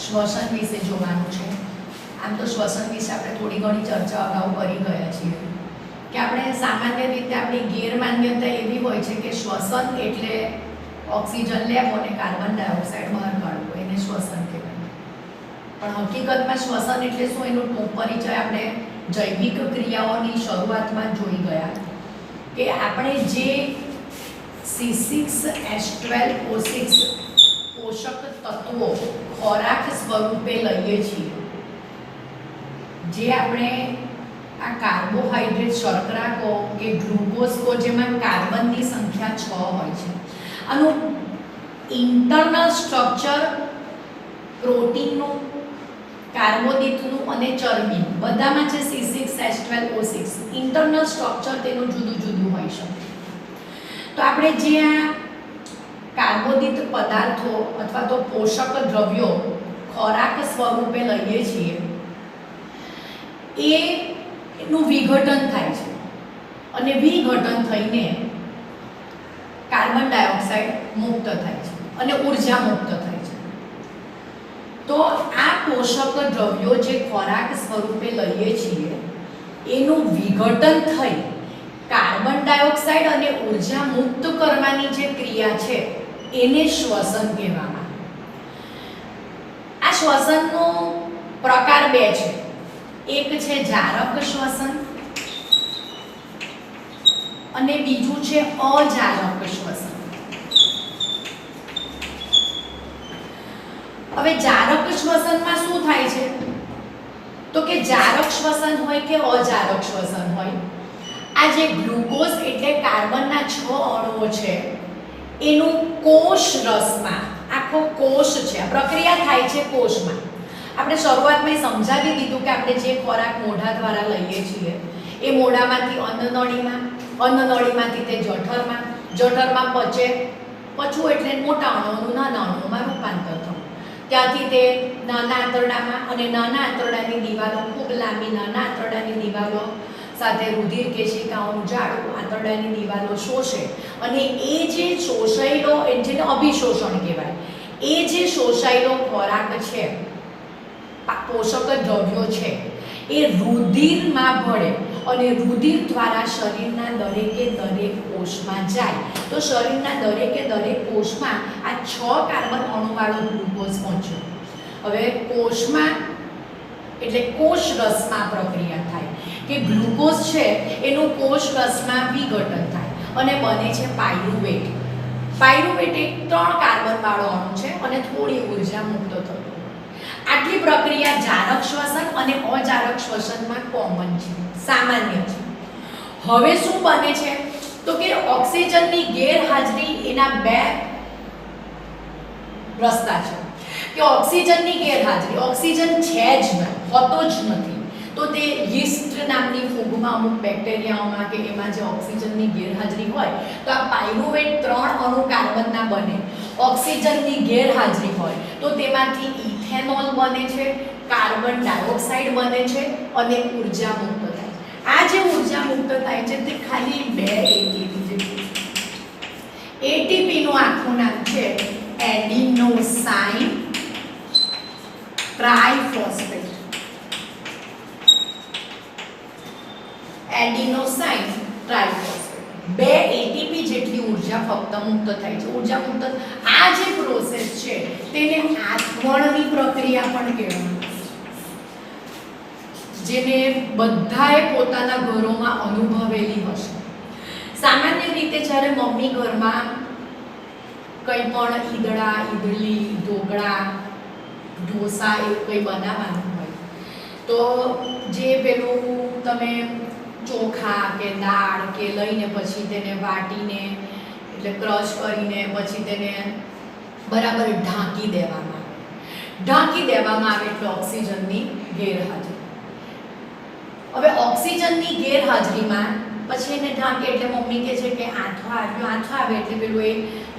શ્વસન વિશે જોવાનું છે. આમ તો શ્વસન વિશે આપણે થોડી ઘણી ચર્ચા અગાઉ કરી ગયા છીએ કે આપણે સામાન્ય રીતે આપણી ગેરમાન્યતા એવી હોય છે કે શ્વસન એટલે ઓક્સિજન લેવો અને કાર્બન ડાયોક્સાઇડ બહાર કાઢવો, એને શ્વસન કહેવાય. પણ હકીકતમાં શ્વસન એટલે શું એનો ટૂંક પરિચય આપણે જૈવિક ક્રિયાઓની શરૂઆતમાં જોઈ ગયા કે આપણે જે C6H12O6 પોષક તત્વો ખોરાક સ્વરૂપે લઈએ છીએ, જે આપણે આ કાર્બોહાઈડ્રેટ શર્કરા કહો કે ગ્લુકોઝ કહો, જેમાં કાર્બનની સંખ્યા 6 હોય છે. આનું ઇન્ટરનલ સ્ટ્રક્ચર પ્રોટીનનું, કાર્બોદિતનું અને ચરબી બધામાં છે C6H12O6. ઇન્ટરનલ સ્ટ્રક્ચર તેનું જુદું જુદું હોઈ શકે. તો આપણે જે આ કાર્બોદિત પદાર્થો અથવા તો પોષક દ્રવ્યો ખોરાક સ્વરૂપે લઈએ છીએ એનું વિઘટન થાય છે અને વિઘટન થઈને કાર્બન ડાયોક્સાઇડ મુક્ત થાય છે અને ઉર્જા મુક્ત થાય છે. તો આ પોષક દ્રવ્યો જે ખોરાક સ્વરૂપે લઈએ છીએ એનું વિઘટન થઈ કાર્બન ડાયોક્સાઇડ અને ઉર્જા મુક્ત કરવાની જે ક્રિયા છે એને શ્વસન કહેવામાં. આ શ્વસનનો પ્રકાર 2 છે. એક છે જારક શ્વસન અને બીજું છે અજારક શ્વસન. હવે જારક શ્વસનમાં શું થાય છે તો કે જારક શ્વસન હોય કે અજારક શ્વસન હોય, આ જે ગ્લુકોઝ એટલે કાર્બનના 6 અણુઓ છે એનું કોષ રસમાં, આખો કોષ છે, આ પ્રક્રિયા થાય છે કોષમાં. આપણે શરૂઆતમાં સમજાવી દીધું કે આપણે જે ખોરાક મોઢા દ્વારા લઈએ છીએ એ મોઢામાંથી અન્નનળીમાં, અન્નનળીમાંથી તે જઠરમાં, જઠરમાં પચે, પચવું એટલે મોટા અણુઓનું નાના અણુઓમાં રૂપાંતર થવું, ત્યાંથી તે નાના આંતરડામાં, અને નાના આંતરડાની દિવાલો ખૂબ લાંબી, નાના આંતરડાની દિવાલો સાથે રુધિર કેશિકાઓનું જાડું આંતરડાની દિવાલો શોષે અને એ જે શોષાયેલો, જેને અભિશોષણ કહેવાય, એ જે શોષાયેલો ખોરાક છે, પોષક દ્રવ્યો છે, એ રુધિરમાં ભળે અને રુધિર દ્વારા શરીરના દરેકે દરેક કોષમાં જાય. તો શરીરના દરેકે દરેક કોષમાં આ 6 કાર્બન અણુવાળો ગ્લુકોઝ પહોંચ્યો. હવે કોષમાં એટલે કોષ રસમાં પ્રક્રિયા થાય કે ગ્લુકોઝ છે એનું કોષ રસમાં વિઘટન થાય અને બને છે પાયરુવેટ. પાયરુવેટ એક 3 કાર્બન વાળો અણુ છે અને થોડી ઉર્જા મુક્ત થતો. આટલી પ્રક્રિયા જારક શ્વસન અને અજારક શ્વસનમાં કોમન છે, સામાન્ય છે. હવે શું બને છે તો કે ઓક્સિજનની ગેરહાજરી, એના 2 રસ્તા છે કે ઓક્સિજનની ગેરહાજરી, ઓક્સિજન છે જ નહીં, હોતો જ નથી, તો તે યીસ્ટ નામની ફૂગમાં અમુક બેક્ટેરિયાઓમાં કે એમાં જે ઓક્સિજનની ગેરહાજરી હોય તો આ પાયરુવેટ 3 અણુ કાર્બનના બને. ઓક્સિજનની ગેરહાજરી હોય તો તેમાંથી ઇથેનોલ બને છે, કાર્બન ડાયોક્સાઇડ બને છે અને ઉર્જા મુક્ત થાય છે. આ જે ઉર્જા મુક્ત થાય છે તે ખાલી 2 એટીપી જેટલી. એટીપી નું આખું નામ છે adenosine triphosphate. Adenosine triphosphate 2 ATP જેટલી ઉર્જા ફક્ત મુક્ત થાય છે. ઉર્જા મુક્ત, આ જે પ્રોસેસ છે તેને આથવણની પ્રક્રિયા પણ કહેવામાં, જેને બધાએ પોતાના ઘરોમાં અનુભવેલી હશે. સામાન્ય રીતે જ્યારે મમ્મી ઘરમાં કંઈ પણ ઈદડા, ઈડલી, ઢોકળા, ઢોસા એવું કંઈ બનાવવાનું હોય તો જે પેલું તમે ચોખા કે દાળ કે લઈને પછી તેને વાટીને એટલે ક્રશ કરીને પછી તેને બરાબર ઢાંકી દેવામાં આવે. ઢાંકી દેવામાં આવે એટલે ઓક્સિજનની ગેરહાજરી. હવે ઓક્સિજનની ગેરહાજરીમાં પછી એને ઢાંકે એટલે મમ્મી કહે છે કે આથો આવ્યો, આથો આવે એટલે પેલું એ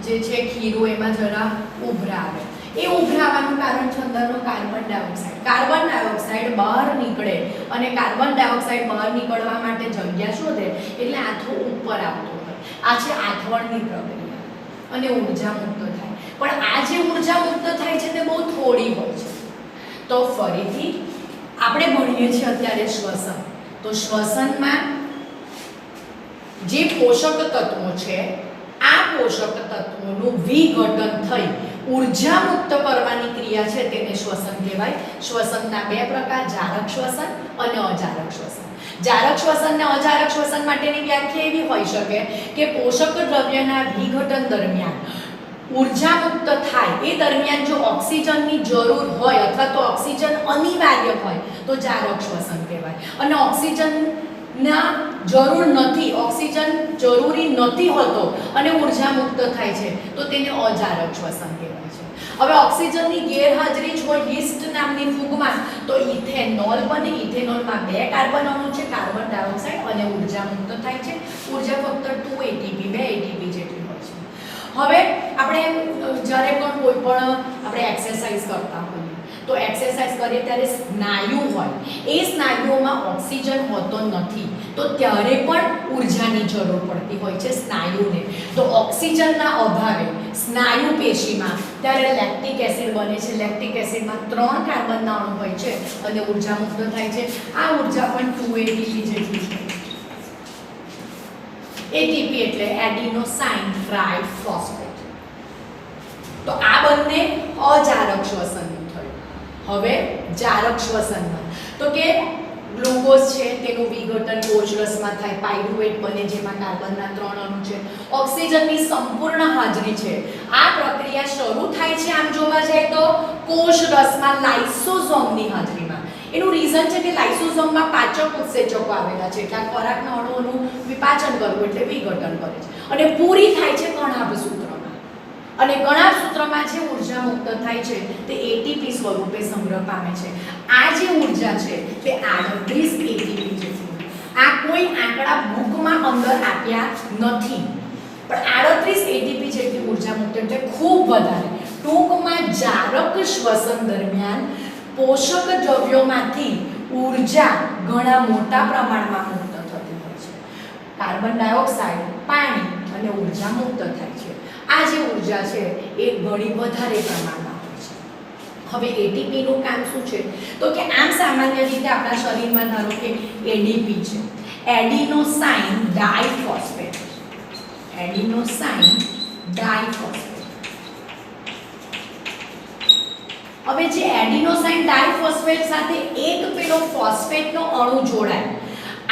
જે છે ખીરું એમાં જરા ઉભરા આવે. એ ઉભરાવાનું કારણ છે અંદરનો કાર્બન ડાયોક્સાઇડ. કાર્બન ડાયોક્સાઇડ બહાર નીકળે અને કાર્બન ડાયોક્સાઇડ બહાર નીકળવા માટે જગ્યા શોધે એટલે આથો ઉપર આવતો હોય. આ છે આથવણની પ્રક્રિયા અને ઉર્જા મુક્ત થાય. પણ આ જે ઉર્જા મુક્ત થાય છે તે બહુ થોડી હોય છે. તો ફરીથી આપણે ભણીએ છીએ અત્યારે શ્વસન. તો શ્વસનમાં જે પોષક તત્વો છે આ પોષક તત્વોનું વિઘટન થઈ ઉર્જા મુક્ત કરવાની ક્રિયા છે તેને શ્વસન કહેવાય. શ્વસનના બે પ્રકાર, જારક શ્વસન અને અજારક શ્વસન. જારક શ્વસન અને અજારક શ્વસન માટેની વ્યાખ્યા એવી હોઈ શકે કે પોષક દ્રવ્યના વિઘટન દરમિયાન ઉર્જા મુક્ત થાય એ દરમિયાન જો ઓક્સિજનની જરૂર હોય અથવા તો ઓક્સિજન અનિવાર્ય હોય તો જારક શ્વસન કહેવાય. અને ઓક્સિજનના જરૂર નથી, ઓક્સિજન જરૂરી નથી હોતો અને ઉર્જા મુક્ત થાય છે તો તેને અજારક શ્વસન કહેવાય છે. હવે ઓક્સિજનની ગેરહાજરી જ હોય યીસ્ટ નામની ફૂગમાં તો ઇથેનોલ બને. ઇથેનોલમાં બે કાર્બન અણુ છે, કાર્બન ડાયોક્સાઇડ, અને ઉર્જા મુક્ત થાય છે. ઉર્જા ફક્ત 2 ATP 2 ATP જેટલી હોય છે. હવે આપણે જ્યારે પણ કોઈ પણ આપણે એક્સરસાઇઝ કરતા હોઈએ તો એક્સરસાઇઝ કરીએ ત્યારે સ્નાયુ હોય એ સ્નાયુઓમાં ઓક્સિજન હોતો નથી તો ત્યારે પણ ઉર્જાની જરૂર પડતી હોય છે સ્નાયુને. તો ઓક્સિજનના અભાવે સ્નાયુ પેશીમાં ત્યારે લેક્ટિક એસિડ બને છે. લેક્ટિક એસિડમાં 3 કાર્બનના અણુ હોય છે અને ઉર્જા મુક્ત થાય છે. આ ઉર્જા પણ 2 ATP જેટલી છે. ATP એટલે એડિનોસાઇન ટ્રાઇફોસ્ફેટ. તો આ બંને અજારક શ્વસનનું થયું. હવે જારક શ્વસનમાં તો કે ગ્લુકોઝ છે તેનું વિઘટન કોષરસમાં થાય, પાયરુવેટ બને જેમાં કાર્બનના 3 અણુ છે. ઓક્સિજનની સંપૂર્ણ હાજરી છે. આ પ્રક્રિયા શરૂ થાય છે આમ જોવા જાય તો કોષરસમાં લાઇસોઝોમની હાજરીમાં. એનું રીઝન છે કે લાઇસોઝોમમાં પાચક ઉત્સેચકો આવેલા છે એટલે ખોરાકના અણુઓનું વિપાચન કરવું એટલે વિઘટન કરે છે અને પૂરી થાય છે કણાભ સૂત્રમાં. અને કણાભ સૂત્રમાં જે ઉર્જા મુક્ત થાય છે તે એટીપી સ્વરૂપે સંગ્રહ પામે છે. આ જે ઉર્જા છે તે 38 એટીપી જેટલી. આ કોઈ આંકડા બુકમાં અંદર આપ્યા નથી પણ 38 એટીપી જેટલી ઉર્જા મુક્ત એટલે ખૂબ વધારે. ટૂંકમાં જારક શ્વસન દરમિયાન પોષક દ્રવ્યોમાંથી ઉર્જા ઘણા મોટા પ્રમાણમાં મુક્ત થતી હોય છે. કાર્બન ડાયોક્સાઇડ, પાણી અને ઉર્જા મુક્ત થાય છે. આ જે ઉર્જા છે એ ઘણી વધારે પ્રમાણમાં હોય છે. હવે એટીપી નું કામ શું છે તો કે આમ સામાન્ય રીતે આપણા શરીરમાં ધારો કે એડીપી છે, એડિનોસાઇન ડાઇફોસ્ફેટ. એડિનોસાઇન ડાઇફોસ્ફેટ. હવે જે એડિનોસાઇન ડાઇફોસ્ફેટ સાથે એક પેલો ફોસ્ફેટનો અણુ જોડાય,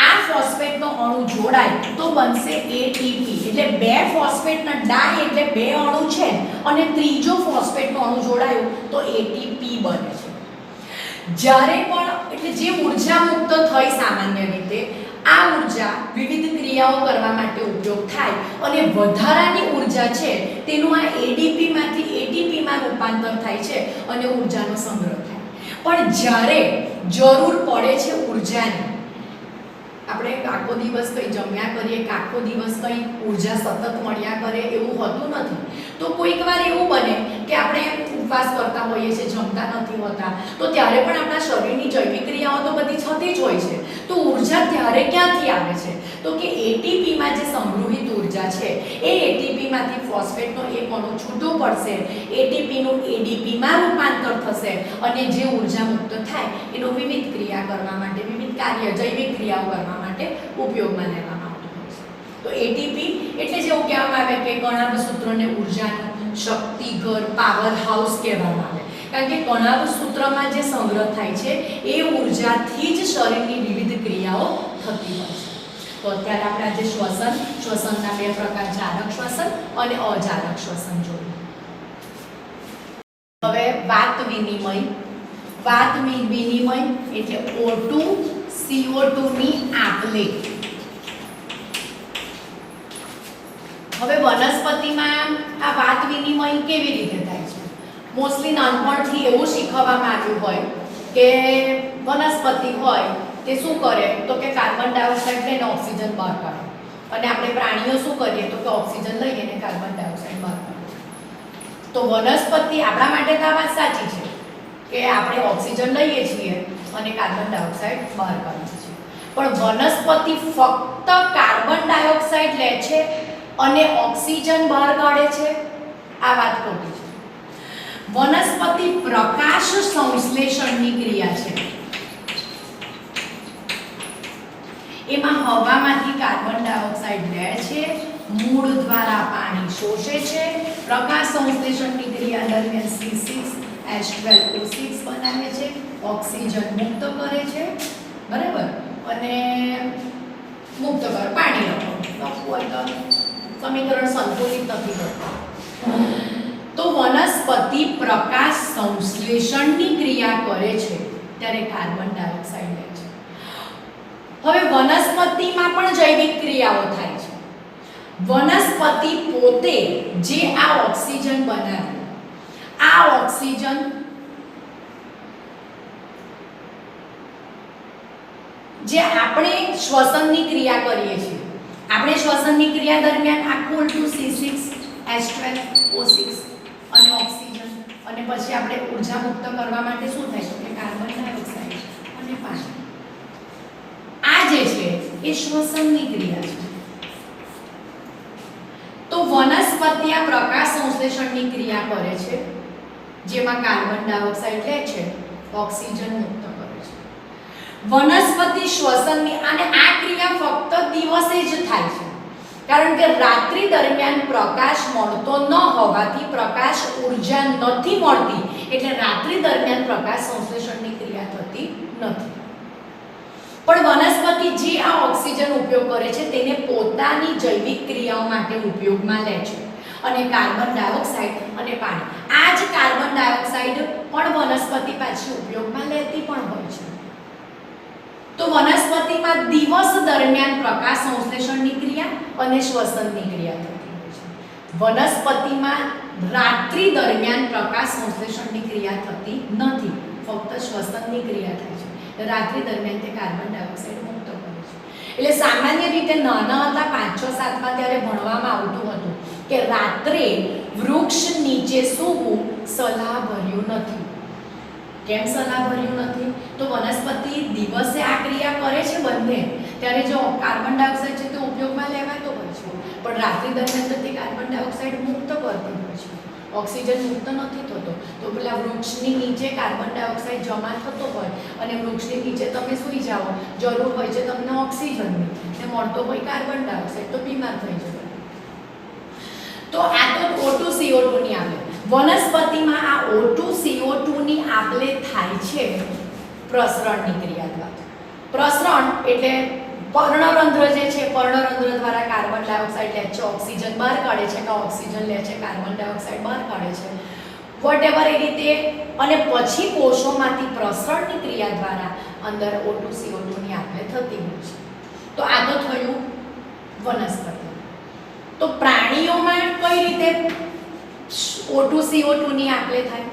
આ ફોસ્ફેટનો અણુ જોડાય તો બનશે એટીપી. એટલે બે ફોસ્ફેટના ડાય એટલે બે અણુ છે અને ત્રીજો ફોસ્ફેટનો અણુ જોડાયો તો એટીપી બને છે. જ્યારે પણ એટલે જે ઉર્જા મુક્ત થઈ સામાન્ય રીતે આ ઉર્જા વિવિધ ક્રિયાઓ કરવા માટે ઉપયોગ થાય અને વધારાની ઉર્જા છે તેનું આ એડીપી માંથી એટીપી માં રૂપાંતર થાય છે અને ઉર્જાનો સંગ્રહ થાય. પણ જ્યારે જરૂર પડે છે ઉર્જાની, આપણે આખો દિવસ કંઈ જમ્યા કરીએ કે આખો દિવસ કંઈ ઉર્જા સતત મળ્યા કરે એવું હોતું નથી. તો કોઈક વાર એવું બને કે આપણે ઉપવાસ કરતા હોઈએ છીએ, જમતા નથી હોતા, તો ત્યારે પણ આપણા શરીરની જૈવિક ક્રિયાઓ તો બધી થતી જ હોય છે. તો ઉર્જા ત્યારે ક્યાંથી આવે છે તો કે એટીપીમાં જે સંગ્રહિત ઉર્જા છે એ એટીપીમાંથી ફોસ્ફેટનો એક અણુ છૂટો પડશે, એટીપીનું એડીપીમાં રૂપાંતર થશે અને જે ઉર્જા મુક્ત થાય એનો વિવિધ ક્રિયા કરવા માટે, વિવિધ કાર્ય જૈવિક ક્રિયાઓ કરવા માટે ઉપયોગમાં લેવામાં આવતું હોય છે. તો એટીપી એટલે જેવું કહેવામાં આવે કે કણાભ સૂત્રને ઉર્જાનું શક્તિઘર, પાવર હાઉસ કહેવામાં આવે. કારણ કે કણાભ સૂત્રમાં જે સંગ્રહ થાય છે એ ઉર્જાથી જ શરીરની વિવિધ ક્રિયાઓ થતી હોય છે. તો અત્યારે આપણે આજે શ્વસનના બે પ્રકાર, જારક શ્વસન અને અજારક શ્વસન જોયું. હવે વાત વિનિમય. વાત વિનિમય એટલે O2 CO2 ની આપ-લે. હવે વનસ્પતિમાં આ વાત વિનિમય કેવી રીતે થાય છે? મોસ્ટલી નાનપણથી એવું શીખવવામાં આવ્યું હોય કે વનસ્પતિ હોય તે શું કરે તો કે કાર્બન ડાયોક્સાઇડ લઈને ઓક્સિજન બહાર કાઢે અને આપણે પ્રાણીઓ શું કરીએ તો કે ઓક્સિજન લઈને કાર્બન ડાયોક્સાઇડ બહાર કાઢે. તો વનસ્પતિ આપણા માટે તો આ વાત સાચી છે કે આપણે ઓક્સિજન લઈએ છીએ અને કાર્બન ડાયોક્સાઇડ બહાર કાઢીએ છીએ. પણ વનસ્પતિ ફક્ત કાર્બન ડાયોક્સાઇડ લે છે અને ઓક્સિજન બહાર કાઢે છે, આ વાત ખોટી છે. વનસ્પતિ પ્રકાશ સંશ્લેષણની ક્રિયા છે. એમાં હવામાંથી કાર્બન ડાયોક્સાઇડ લે છે, મૂળ દ્વારા પાણી શોષે છે, પ્રકાશ સંશ્લેષણની ક્રિયા દરમિયાન C6H12O6 બનાવે છે, ઓક્સિજન મુક્ત કરે છે, બરાબર, અને મુક્ત કરે પાણી લખવું હોય તો સમીકરણ સંતુલિત નથી કરતું. તો વનસ્પતિ પ્રકાશ સંશ્લેષણની ક્રિયા કરે છે ત્યારે કાર્બન ડાયોક્સાઇડ લે છે. હવે વનસ્પતિમાં પણ જૈવિક ક્રિયાઓ થાય છે. વનસ્પતિ પોતે જે આ ઓક્સિજન બનાવે, આ ઓક્સિજન જે આપણે શ્વસનની ક્રિયા કરીએ છીએ, આપણે શ્વસનની ક્રિયા દરમિયાન આ Q2 C6H12O6 અને ઓક્સિજન અને પછી આપણે ઊર્જા મુક્ત કરવા માટે શું થાય છે કે કાર્બન ડાયોક્સાઇડ અને પાણી. આ જે છે એ શ્વસનની ક્રિયા છે. તો વનસ્પતિ આ પ્રકાશ સંશ્લેષણની ક્રિયા કરે છે જેમાં કાર્બન ડાયોક્સાઇડ લે છે, ઓક્સિજન મુક્ત કરે છે. વનસ્પતિ શ્વસનની અને આ ક્રિયા ફક્ત દિવસે જ થાય છે કારણ કે રાત્રિ દરમિયાન પ્રકાશ મળતો ન હોવાથી પ્રકાશ ઊર્જા નથી મળતી, એટલે રાત્રિ દરમિયાન પ્રકાશ સંશ્લેષણની ક્રિયા થતી નથી. પણ વનસ્પતિ જે આ ઓક્સિજન ઉપયોગ કરે છે તેને પોતાની જૈવિક ક્રિયાઓ માટે ઉપયોગમાં લે છે અને કાર્બન ડાયોક્સાઇડ અને પાણી, આ જ કાર્બન ડાયોક્સાઇડ પણ વનસ્પતિ પાછી ઉપયોગમાં લેતી પણ હોય છે. તો વનસ્પતિમાં દિવસ દરમિયાન પ્રકાશ સંશ્લેષણની ક્રિયા અને શ્વસનની ક્રિયા થતી હોય છે. વનસ્પતિમાં રાત્રિ દરમિયાન પ્રકાશ સંશ્લેષણની ક્રિયા થતી નથી, ફક્ત શ્વસનની ક્રિયા થાય છે. રાત્રિ દરમિયાન તે કાર્બન ડાયોક્સાઇડ મુક્ત કરે છે. એટલે સામાન્ય રીતે નાના હતા 5, 6, 7માં ત્યારે ભણવામાં આવતું હતું કે રાત્રે વૃક્ષ નીચે સૂવું સલાહભર્યું નથી. કેમ સલાહભર્યું નથી? તો વનસ્પતિ દિવસે આ ક્રિયા કરે છે બંને, ત્યારે જો કાર્બન ડાયોક્સાઇડ છે તે ઉપયોગમાં લેવાતો હોય છે, પણ રાત્રિ દરમિયાન તે કાર્બન ડાયોક્સાઇડ મુક્ત કરતી હોય છે, ઓક્સિજન મુક્ત નથી થતો. તો પેલા વૃક્ષની નીચે કાર્બન ડાયોક્સાઇડ જમા થતો હોય અને વૃક્ષની નીચે તમે સૂઈ જાઓ, જરૂર હોય છે તમને ઓક્સિજનની ને મળતો હોય કાર્બન ડાયોક્સાઇડ, તો બીમાર થઈ જવાય. તો આ તો O2 CO2 ની આપલે. વનસ્પતિમાં આ O2 CO2 ની આપલે થાય છે પ્રસરણની ક્રિયા દ્વારા. પ્રસરણ એટલે પર્ણરંધ્ર જે છે, પર્ણરંધ્ર દ્વારા કાર્બન ડાયોક્સાઇડ લે છે, ઓક્સિજન બહાર કાઢે છે, કે ઓક્સિજન લે છે, કાર્બન ડાયોક્સાઇડ બહાર કાઢે છે, વોટેવર એ રીતે, અને પછી કોષોમાંથી પ્રસરણની ક્રિયા દ્વારા અંદર O2 CO2 ની આપલે થતી હોય છે. તો આ તો થયું વનસ્પતિ. તો પ્રાણીઓમાં કઈ રીતે O2 CO2 ની આપલે થાય?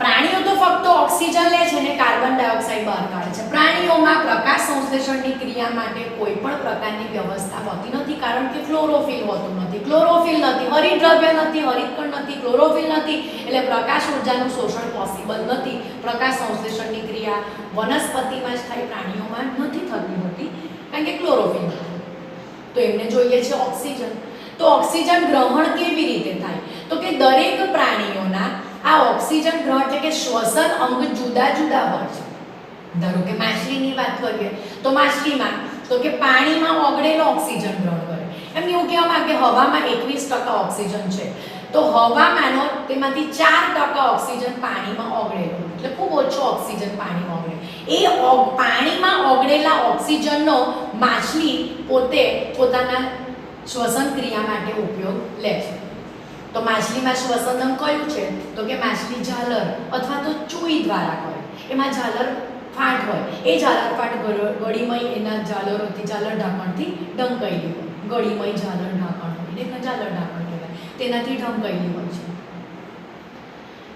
પ્રાણીઓ તો ફક્ત ઓક્સિજન લે છે અને કાર્બન ડાયોક્સાઇડ બહાર કાઢે છે. પ્રાણીઓમાં પ્રકાશ સંશ્લેષણની ક્રિયા માટે કોઈ પણ પ્રકારની વ્યવસ્થા હોતી નથી કારણ કે ક્લોરોફિલ હોતું નથી. ક્લોરોફિલ નથી, હરિતદ્રવ્ય નથી, હરિતકણ નથી, ક્લોરોફિલ નથી, એટલે પ્રકાશ ઊર્જાનું શોષણ પોસિબલ નથી. પ્રકાશ સંશ્લેષણની ક્રિયા વનસ્પતિમાં જ થાય, પ્રાણીઓમાં નથી થતી હોતી કારણ કે ક્લોરોફિલ નથી. તો એમને જોઈએ છે ઓક્સિજન. તો ઓક્સિજન ગ્રહણ કેવી રીતે થાય? તો કે દરેક પ્રાણીઓના આ ઓક્સિજન ગ્રહણ એટલે કે શ્વસન અંગ જુદા જુદા હોય છે. ધારો કે માછલીની વાત કરીએ તો માછલીમાં તો કે પાણીમાં ઓગળેલો ઓક્સિજન ગ્રહણ કરે. એમ એવું કહેવામાં કે હવામાં 21% ઓક્સિજન છે, તો હવામાંનો તેમાંથી 4% ઓક્સિજન પાણીમાં ઓગળેલો, એટલે ખૂબ ઓછો ઓક્સિજન પાણીમાં ઓગળે. એ પાણીમાં ઓગળેલા ઓક્સિજનનો માછલી પોતે પોતાના શ્વસન ક્રિયા માટે ઉપયોગ લે છે. તો માછલીમાં શ્વસન અંગ કયું છે? તો કે માછલી ઝાલર અથવા તો ચૂઈ દ્વારા કરે. એમાં ઝાલર ફાટ હોય, એ ઝાલર ફાટ ગળીમય એના ઝાલરોથી, ઝાલર ઢાંકણથી ઢંકાયેલી હોય. ગળીમય ઝાલર ઢાંકણ હોય, એને ઝાલર ઢાંકણ કહેવાય, તેનાથી ઢંકાયેલી હોય છે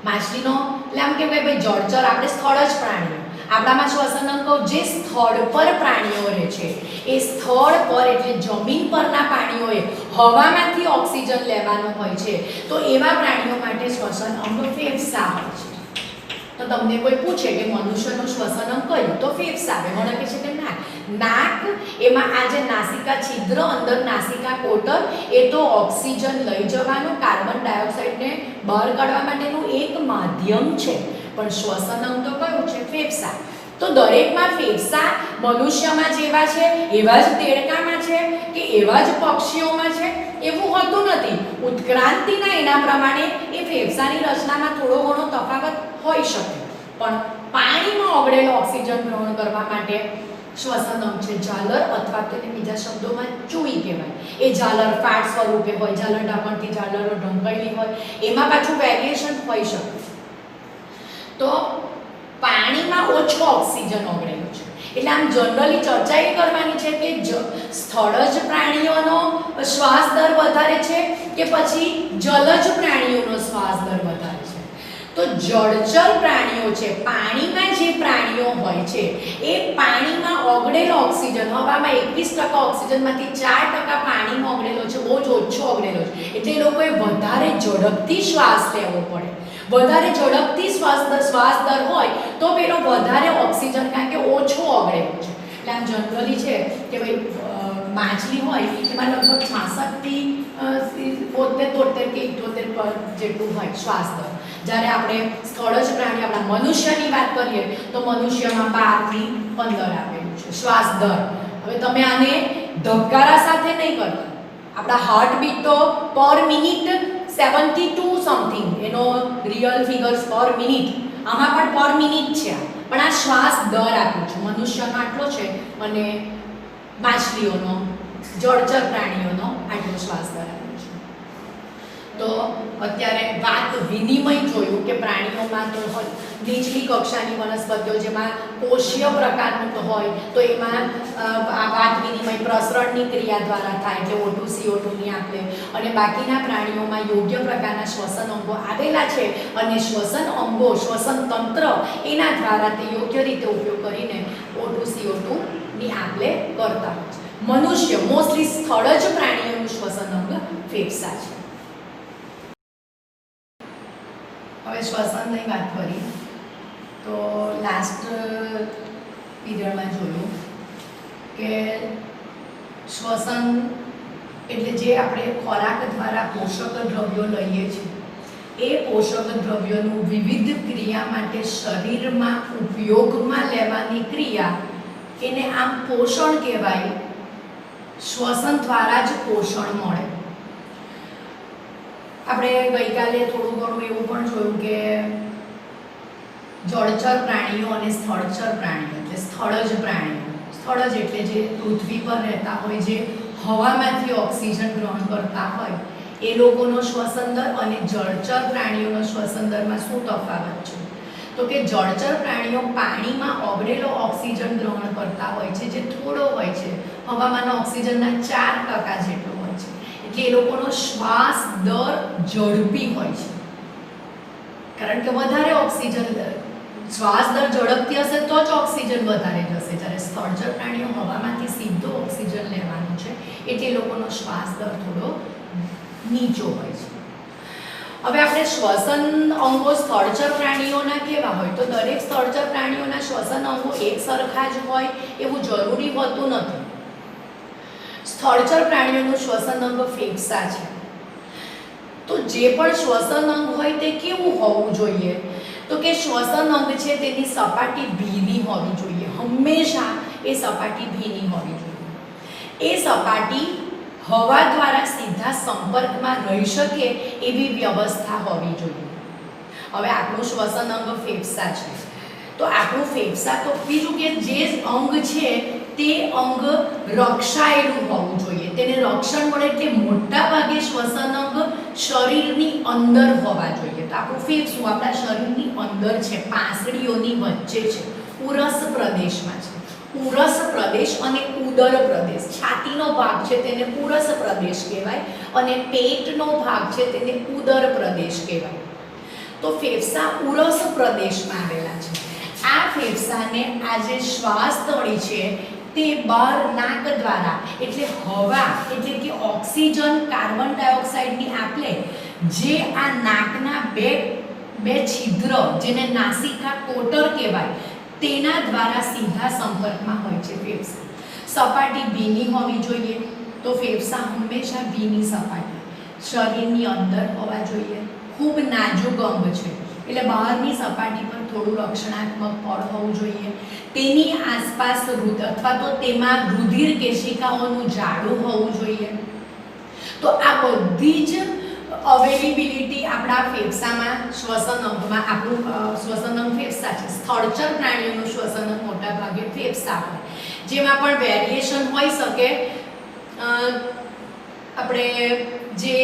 માછલીનો. એટલે આમ કહેવાય ભાઈ જળચર આપણે સ્થળ જ પ્રાણીઓ, આપણામાં શ્વસન અંગો જે સ્થળ પર પ્રાણીઓ રહે છે એ સ્થળ પર એટલે જમીન પરના પ્રાણીઓએ હવામાંથી ઓક્સિજન લેવાનો હોય છે, તો એવા પ્રાણીઓ માટે શ્વસન અંગ ફેફસા હોય છે. તો તો તમને કોઈ પૂછે કે મનુષ્યનું શ્વસન અંગ કયું, તો ફેફસા આવે. મને કહે છે કે નાક, એમાં આ જે નાસિકા છિદ્ર, અંદર નાસિકા કોટર, એ તો ઓક્સિજન લઈ જવાનું, કાર્બન ડાયોક્સાઇડને બહાર કાઢવા માટેનું એક માધ્યમ છે, પણ શ્વસન અંગ તો કયું છે? ફેફસા. તો દરેકમાં ફેફસા મનુષ્યમાં જેવા છે એવા જ દેડકામાં છે કે એવા જ પક્ષીઓમાં છે એવું હોતું નથી. ઉત્ક્રાંતિના એના પ્રમાણે એ ફેફસાની રચનામાં થોડો ઘણો તફાવત હોઈ શકે, પણ પાણીમાં ઓગળેલો ઓક્સિજન ગ્રહણ કરવા માટે શ્વસન અંગ છે ઝાલર, અથવા તો એને બીજા શબ્દોમાં ચૂઈ કહેવાય. એ ઝાલર ફાટ સ્વરૂપે હોય, ઝાલર ઢાંકણથી ઝાલરો ઢંકાયેલી હોય, એમાં પાછું વેરિએશન હોઈ શકે. તો પાણીમાં ઓછો ઓક્સિજન ઓગળેલો છે, એટલે આમ જનરલી ચર્ચા એ કરવાની છે કે સ્થળજ પ્રાણીઓનો શ્વાસ દર વધારે છે કે પછી જલજ પ્રાણીઓનો શ્વાસ દર વધારે છે. તો જળચર પ્રાણીઓ છે, પાણીમાં જે પ્રાણીઓ હોય છે, એ પાણીમાં ઓગળેલો ઓક્સિજન, હવામાં 21% ઓક્સિજનમાંથી 4% પાણીમાં ઓગળેલો છે, બહુ જ ઓછો ઓગળેલો છે, એટલે એ લોકોએ વધારે ઝડપથી શ્વાસ લેવો પડે. વધારે ઝડપથી શ્વાસ દર હોય તો પેલો વધારે ઓક્સિજન, કારણ કે ઓછો ઓગળેલો છે. એટલે આમ જનરલી છે કે ભાઈ માછલી હોય એમાં લગભગ 66 થી 73 કે 78 જેટલું હોય શ્વાસ દર. જ્યારે આપણે સ્થળજ પ્રાણી, આપણા મનુષ્યની વાત કરીએ તો મનુષ્યમાં 12 થી 15 આપેલું છે શ્વાસ દર. હવે તમે આને ધબકારા સાથે નહીં કરતા, આપણા હાર્ટબીટ તો પર મિનિટ 72 સમથિંગ, એનો રિયલ ફિગર્સ પર મિનિટ, આમાં પણ પર મિનિટ છે, પણ આ શ્વાસ દર આપ્યો છે. મનુષ્યનો આટલો છે અને માછલીઓનો, જળચર પ્રાણીઓનો આટલો શ્વાસ દર આપ્યો છે. તો અત્યારે વાત વિનિમય જોયું કે પ્રાણીઓમાં તો નીચલી કક્ષાની વનસ્પતિઓ જેમાં કોષીય પ્રકારનું હોય તો એમાં આ વાત વિનિમય પ્રસરણની ક્રિયા દ્વારા થાય, એટલે O2 CO2 ની આપલે, અને બાકીના પ્રાણીઓમાં યોગ્ય પ્રકારના શ્વસન અંગો આવેલા છે અને શ્વસન અંગો, શ્વસન તંત્ર એના દ્વારા તે યોગ્ય રીતે ઉપયોગ કરીને O2 CO2 ની આપલે કરતા હોય છે. મનુષ્ય મોસ્ટલી સ્થળજ પ્રાણીઓનું શ્વસન અંગ ફેફસા છે. હવે શ્વસનની વાત કરી તો લાસ્ટ પીરિયડમાં જોયું કે શ્વસન એટલે જે આપણે ખોરાક દ્વારા પોષક દ્રવ્યો લઈએ છીએ, એ પોષક દ્રવ્યોનું વિવિધ ક્રિયા માટે શરીરમાં ઉપયોગમાં લેવાની ક્રિયા, એને આમ પોષણ કહેવાય. શ્વસન દ્વારા જ પોષણ મળે. આપણે ગઈકાલે થોડું ઘણું એવું પણ જોયું કે જળચર પ્રાણીઓ અને સ્થળચર પ્રાણીઓ, એટલે સ્થળજ પ્રાણીઓ, સ્થળજ એટલે જે પૃથ્વી પર રહેતા હોય, જે હવામાંથી ઓક્સિજન ગ્રહણ કરતા હોય, એ લોકોનો શ્વસન દર અને જળચર પ્રાણીઓનો શ્વસન દરમાં શું તફાવત છે? તો કે જળચર પ્રાણીઓ પાણીમાં ઓગળેલો ઓક્સિજન ગ્રહણ કરતા હોય છે, જે થોડો હોય છે, હવામાંના ઓક્સિજનના 4% જેટલો હોય છે, એટલે એ લોકોનો શ્વાસ દર ઝડપી હોય છે, કારણ કે વધારે ઓક્સિજન, શ્વાસ દર ઝડપથી હશે તો જ ઓક્સિજન વધારે જશે. જ્યારે સ્થળચર પ્રાણીઓ હવામાંથી સીધો ઓક્સિજન લેવાનો છે, એટલે એ લોકોનો શ્વાસ દર થોડો નીચો હોય છે. હવે આપણે શ્વસન અંગો સ્થળચર પ્રાણીઓના કેવા હોય, તો દરેક સ્થળચર પ્રાણીઓના શ્વસન અંગો એક સરખા જ હોય એવું જરૂરી હોતું નથી. સ્થળચર પ્રાણીઓનું શ્વસન અંગ ફેફસા છે. તો જે પણ શ્વસન અંગ હોય તે કેવું હોવું જોઈએ? તો કે શ્વસન અંગ છે તેની સપાટી ભીની હોવી જોઈએ, હંમેશા એ સપાટી ભીની હોવી જોઈએ. એ સપાટી હવા દ્વારા સીધા સંપર્કમાં રહી શકે એવી વ્યવસ્થા હોવી જોઈએ. હવે આપણું શ્વસન અંગ ફેફસા છે, તો આપણું ફેફસા તો બીજું કે જે અંગ છે તે અંગ રક્ષાયેલું હોવું જોઈએ, તેને રક્ષણ મળે, એટલે મોટા ભાગે શ્વસન અંગ શરીરની અંદર હોવા જોઈએ. તો આપણું ફેફસું આપણા શરીરની અંદર છે, પાંસળીઓની વચ્ચે છે, ઉરસ પ્રદેશમાં છે. ઉરસ પ્રદેશ અને ઉદર પ્રદેશ, છાતીનો ભાગ છે તેને ઉરસ પ્રદેશ કહેવાય અને પેટનો ભાગ છે તેને ઉદર પ્રદેશ કહેવાય. તો ફેફસા ઉરસ પ્રદેશમાં આવેલા છે. આ ફેફસાને આ જે શ્વાસ તળી છે તે બહાર નાક દ્વારા, એટલે હવા, એટલે કે ઓક્સિજન, કાર્બન ડાયોક્સાઇડની આપલે જે આ નાકના બે બે છિદ્ર જેને નાસિકા કોટર કહેવાય તેના દ્વારા સીધા સંપર્કમાં હોય છે ફેફસા. સપાટી ભીની હોવી જોઈએ, તો ફેફસા હંમેશા ભીની સપાટી શરીરની અંદર હોવા જોઈએ. ખૂબ નાજુક અંગ છે એટલે બહારની સપાટી પર થોડું રક્ષણાત્મક પડ હોવું જોઈએ. તેની આસપાસ અથવા તો તેમાં રુધિર કેશિકાઓનું જાડું હોવું જોઈએ. તો આ બધી જ અવેલેબિલિટી આપણા ફેફસામાં શ્વસન અંગમાં આપણું શ્વસન અંગ ફેફસા છે. સ્થળચર પ્રાણીઓનું શ્વસન અંગ મોટા ભાગે ફેફસા હોય, જેમાં પણ વેરિએશન હોઈ શકે. આપણે જે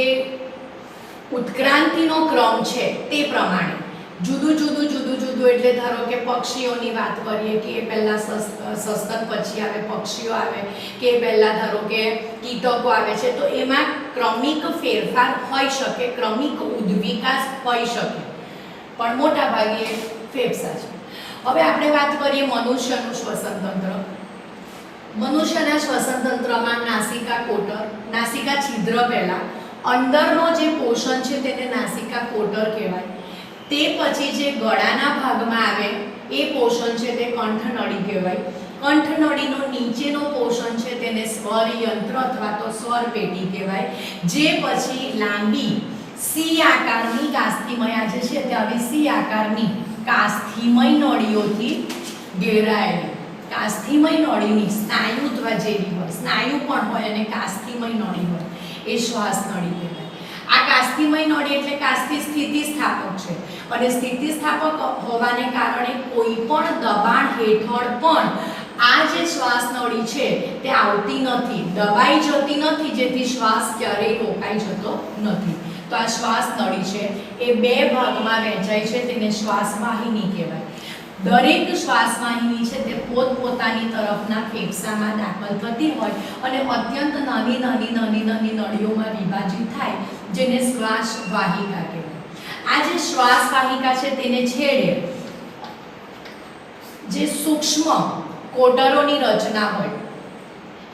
ઉત્ક્રાંતિનો ક્રમ છે તે પ્રમાણે જુદું જુદું એટલે ધારો કે પક્ષીઓની વાત કરીએ કે એ પહેલાં સસ્તન પછી આવે પક્ષીઓ આવે કે પહેલાં ધારો કે કીટકો આવે છે, તો એમાં ક્રમિક ફેરફાર હોઈ શકે, ક્રમિક ઉદ્વિકાસ હોઈ શકે, પણ મોટા ભાગે ફેફસા છે. હવે આપણે વાત કરીએ મનુષ્યનું શ્વસન તંત્ર. મનુષ્યના શ્વસન તંત્રમાં નાસિકા કોટર, નાસિકા છિદ્ર પહેલા અંદરનો જે પોષણ છે તેને નાસિકા કોટર કહેવાય. તે પછી જે ગળાના ભાગમાં આવે એ પોષણ છે તે કંઠનળી કહેવાય. કંઠનળીનો નીચેનો પોષણ છે તેને સ્વર યંત્ર અથવા તો સ્વર પેટી કહેવાય. જે પછી લાંબી સી આકારની કાસ્થિમય આજે છે તે આવી સી આકારની કાસ્થિમય નળીઓથી ઘેરાયેલી કાસ્થિમય નળીની સ્નાયુત્વ જેવી હોય, સ્નાયુ પણ હોય અને કાસ્થિમય નળી હોય, એ શ્વાસ નળી કહેવાય. આ કાસ્થિમય નળી એટલે કાસ્થિ સ્થિતિસ્થાપક છે અને સ્થિતિસ્થાપક હોવાને કારણે કોઈ પણ દબાણ હેઠળ પણ આ જે શ્વાસ નળી છે તે આવતી નથી, દબાઈ જતી નથી, જેથી શ્વાસ ક્યારેય રોકાઈ જતો નથી. તો આ શ્વાસ નળી છે એ બે ભાગમાં વહેંચાય છે, તેને શ્વાસવાહિની કહેવાય. દરેક શ્વાસવાહિની છે તે પોતપોતાની તરફના ફેફસામાં દાખલ થતી હોય અને અત્યંત નાની નળીઓમાં વિભાજિત થાય, જેને શ્વાસ વાહિકા કહેવાય. આ જે શ્વાસ વાહિકા છે તેને છેડે જે સૂક્ષ્મ કોટરોની રચના હોય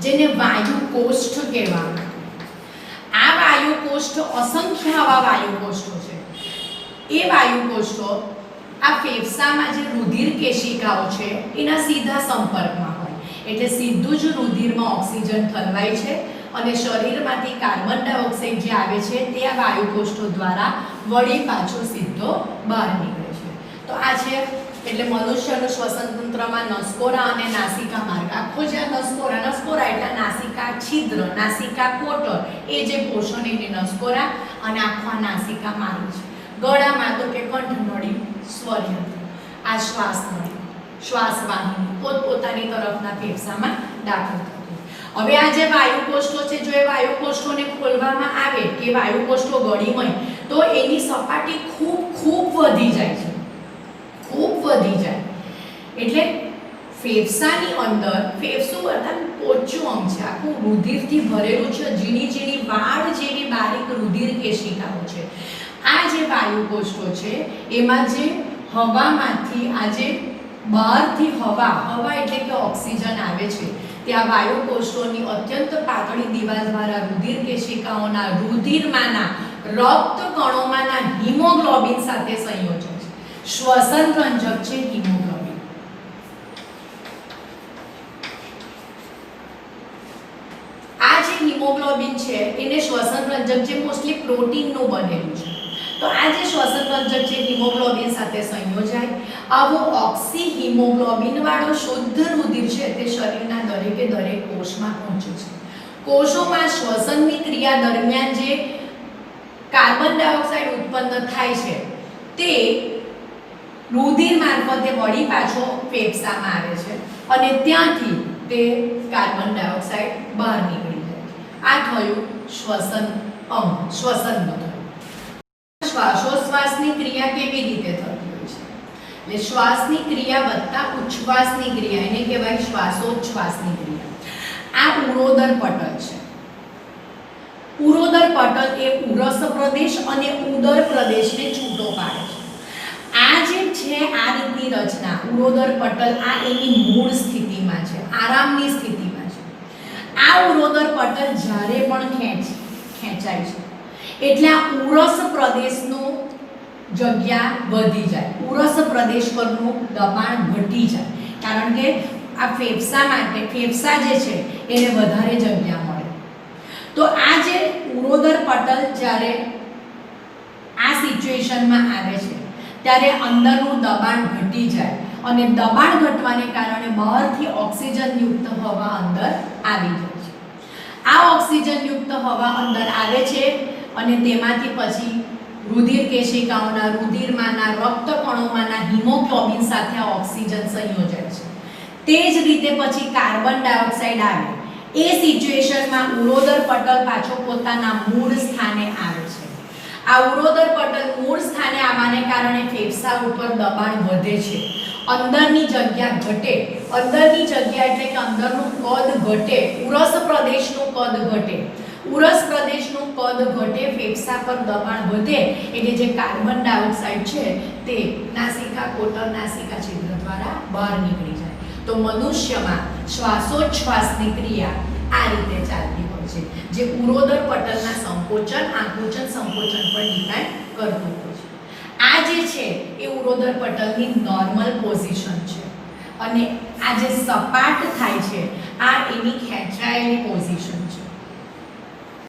જેને વાયુ કોષ્ઠ કહેવામાં. આ વાયુ કોષ્ઠ અસંખ્ય આવા વાયુ કોષ્ઠો છે. એ વાયુ કોષ્ઠો આ ફેફસામાં જે રુધિર કેશિકાઓ છે એના સીધા સંપર્કમાં હોય, એટલે સીધું જ રુધિરમાં ઓક્સિજન ઠલવાય છે અને શરીરમાંથી કાર્બન ડાયોક્સાઇડ જે આવે છે તે આ વાયુ કોષ્ઠો દ્વારા વળી પાછો સીધો બહાર નીકળે છે. તો આ છે એટલે મનુષ્યનું શ્વસન તંત્રમાં નસકોરા અને નાસિકા માર્ગ. આખો જે નસકોરા એટલે નાસિકા છિદ્ર, નાસિકા કોટર, એ જે પોષણ એને નસકોરા અને આખો નાસિકા માર્ગ છે. ગળામાં તો કે કંઠનળી, સ્વરયંત્ર, આ શ્વાસ નળી, શ્વાસવાહિની પોતપોતાની તરફના ફેફસામાં દાખલ થતી. હવે આ જે વાયુ કોષ્ઠો છે, જો એ વાયુ કોષ્ઠોને ખોલવામાં આવે કે વાયુ કોષ્ઠો ગળીમય, તો એની સપાટી ખૂબ વધી જાય છે, ખૂબ વધી જાય. એટલે ફેફસાની અંદર ફેફસું બધા પોચું અંગ છે, આખું રુધિરથી ભરેલું છે, ઝીણી વાળ જેવી બારીક રુધિર કેશિકાઓ છે. આ જે વાયુ કોષ્ઠો છે એમાં જે હવામાંથી આ જે બહારથી હવા એટલે કે ઓક્સિજન આવે છે, ત્યાં વાયુ કોષ્ઠોની અત્યંત પાતળી દિવાલ દ્વારા રુધિર કેશિકાઓના રુધિરમાંના રક્ત કણોમાંના હિમોગ્લોબિન સાથે સંયોજન છે. શ્વસન રંજક છે હિમોગ્લોબિન. આ જે હિમોગ્લોબિન છે એને શ્વસન રંજક જે મોસ્ટલી પ્રોટીનનું બનેલું છે, તો આ જે શ્વસન રંજક છે હિમોગ્લોબિન સાથે સંયોજાય. આવો ઓક્સી હિમોગ્લોબિન વાળો શુદ્ધ રુધિર છે તે શરીરના દરેક કોષમાં પહોંચે છે. કોષોમાં શ્વસનની ક્રિયા દરમિયાન જે કાર્બન ડાયોક્સાઇડ ઉત્પન્ન થાય છે તે રુધિર મારફતે વળી પાછો ફેફસામાં આવે છે અને ત્યાંથી તે કાર્બન ડાયોક્સાઇડ બહાર નીકળી જાય છે. આ થયું શ્વસન અંગ, શ્વસનનું થયું. શ્વાસોશ્વાસની ક્રિયા કેવી રીતે થતી હોય છે? એટલે શ્વાસની ક્રિયા વત્તા ઉચ્છ્વાસની ક્રિયા, એને કહેવાય શ્વાસોચ્છ્વાસની ક્રિયા. આ ઉરોદર પટલ છે. ઉરોદર પટલ એ ઉરસ પ્રદેશ અને ઉદર પ્રદેશને છૂટો પાડે છે. આ જે છે આ રીતની રચના ઉરોદર પટલ, આ એની મૂળ સ્થિતિમાં છે, આરામની સ્થિતિમાં છે. આ ઉરોદર પટલ જ્યારે પણ ખેંચાય છે એટલે આ ઉરસ પ્રદેશનું જગ્યા વધી જાય, ઉરસ પ્રદેશ પરનું દબાણ ઘટી જાય, કારણ કે આ ફેફસા માટે ફેફસા જે છે એને વધારે જગ્યા મળે. તો આ જે ઉરોદર પટલ જ્યારે આ સિચ્યુએશનમાં આવે છે ત્યારે અંદરનું દબાણ ઘટી જાય અને દબાણ ઘટવાને કારણે બહારથી ઓક્સિજનયુક્ત હવા અંદર આવી જાય છે. આ ઓક્સિજનયુક્ત હવા અંદર આવે છે અને તેમાંથી પછી રુધિર કેશિકાઓના રુધિરમાંના રક્તકણોમાંના હિમોગ્લોબિન સાથે આ ઓક્સિજન સંયોજાય છે. તે જ રીતે પછી કાર્બન ડાયોક્સાઇડ આવે. એ સિચ્યુએશનમાં ઉરોદર પટલ પાછો પોતાના મૂળ સ્થાને આવે છે. આ ઉરોદર પટલ મૂળ સ્થાને આવવાને કારણે ફેફસા ઉપર દબાણ વધે છે, અંદરની જગ્યા ઘટે. અંદરની જગ્યા એટલે કે અંદરનું કદ ઘટે, ઉરસ પ્રદેશનું કદ ઘટે. ઉરસ પ્રદેશનું કદ ઘટે, ફેફસા પર દબાણ વધે એટલે જે કાર્બન ડાયોક્સાઇડ છે તે નાસિકા કોટર નાસિકા છિદ્ર દ્વારા બહાર નીકળી જાય. તો મનુષ્યમાં શ્વાસોચ્છ્વાસની ક્રિયા આ રીતે ચાલતી હોય છે, જે ઉરોદર પટલના સંકોચન આકુંચન સંકોચન પર ડિપેન્ડ કરતું હોય છે. આ જે છે એ ઉરોદર પટલની નોર્મલ પોઝિશન છે અને આ જે સપાટ થાય છે આ એની ખેંચાયેલી પોઝિશન